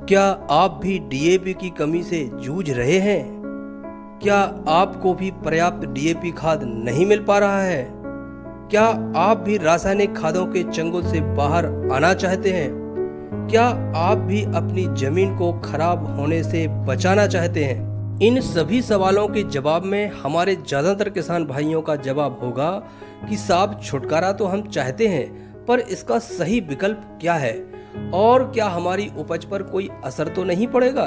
क्या आप भी डीएपी की कमी से जूझ रहे हैं? क्या आपको भी पर्याप्त डीएपी खाद नहीं मिल पा रहा है? क्या आप भी रासायनिक खादों के चंगुल से बाहर आना चाहते हैं? क्या आप भी अपनी जमीन को खराब होने से बचाना चाहते हैं? इन सभी सवालों के जवाब में हमारे ज़्यादातर किसान भाइयों का जवाब होगा कि साहब, छुटकारा तो हम चाहते हैं, पर इसका सही विकल्प क्या है और क्या हमारी उपज पर कोई असर तो नहीं पड़ेगा?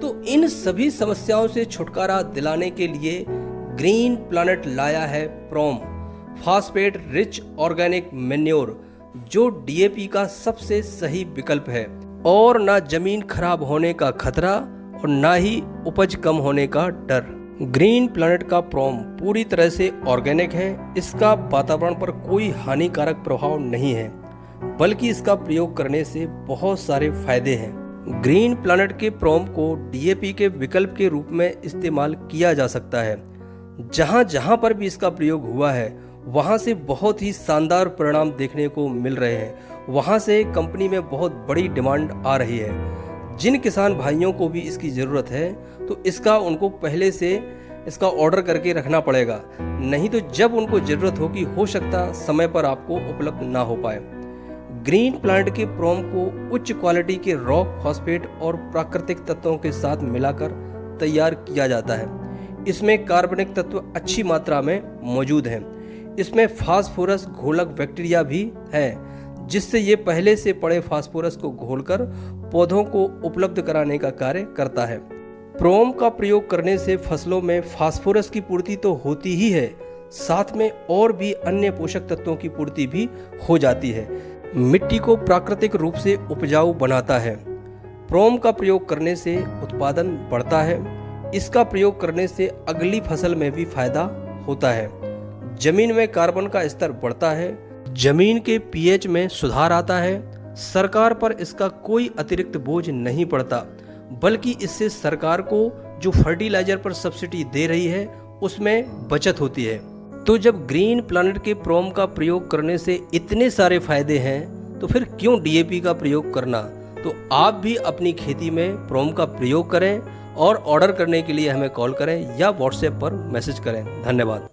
तो इन सभी समस्याओं से छुटकारा दिलाने के लिए ग्रीन प्लैनेट लाया है प्रोम फॉस्फेट रिच ऑर्गेनिक मैन्योर, जो डीएपी का सबसे सही विकल्प है और ना जमीन खराब होने का खतरा और ना ही उपज कम होने का डर। ग्रीन प्लैनेट का प्रोम पूरी तरह से ऑर्गेनिक है। इसका वातावरण पर कोई हानिकारक प्रभाव नहीं है, बल्कि इसका प्रयोग करने से बहुत सारे फायदे हैं। ग्रीन प्लैनेट के प्रोम को डीएपी के विकल्प के रूप में इस्तेमाल किया जा सकता है। जहां जहां पर भी इसका प्रयोग हुआ है वहां से बहुत ही शानदार परिणाम देखने को मिल रहे हैं। वहां से कंपनी में बहुत बड़ी डिमांड आ रही है। जिन किसान भाइयों को भी इसकी ज़रूरत है तो इसका उनको पहले से इसका ऑर्डर करके रखना पड़ेगा, नहीं तो जब उनको ज़रूरत होगी हो सकता समय पर आपको उपलब्ध ना हो पाए। ग्रीन प्लैनेट के प्रोम को उच्च क्वालिटी के रॉक फॉस्फेट और प्राकृतिक तत्वों के साथ मिलाकर तैयार किया जाता है। इसमें कार्बनिक तत्व अच्छी मात्रा में मौजूद हैं। इसमें फास्फोरस घोलक बैक्टीरिया भी है, जिससे ये पहले से पड़े फास्फोरस को घोलकर पौधों को उपलब्ध कराने का कार्य करता है। प्रोम का प्रयोग करने से फसलों में फास्फोरस की पूर्ति तो होती ही है, साथ में और भी अन्य पोषक तत्वों की पूर्ति भी हो जाती है। मिट्टी को प्राकृतिक रूप से उपजाऊ बनाता है। प्रोम का प्रयोग करने से उत्पादन बढ़ता है। इसका प्रयोग करने से अगली फसल में भी फायदा होता है। जमीन में कार्बन का स्तर बढ़ता है। जमीन के पीएच में सुधार आता है। सरकार पर इसका कोई अतिरिक्त बोझ नहीं पड़ता, बल्कि इससे सरकार को जो फर्टिलाइजर पर सब्सिडी दे रही है उसमें बचत होती है। तो जब ग्रीन प्लैनेट के प्रोम का प्रयोग करने से इतने सारे फायदे हैं तो फिर क्यों डीएपी का प्रयोग करना? तो आप भी अपनी खेती में प्रोम का प्रयोग करें और ऑर्डर करने के लिए हमें कॉल करें या व्हाट्सएप पर मैसेज करें। धन्यवाद।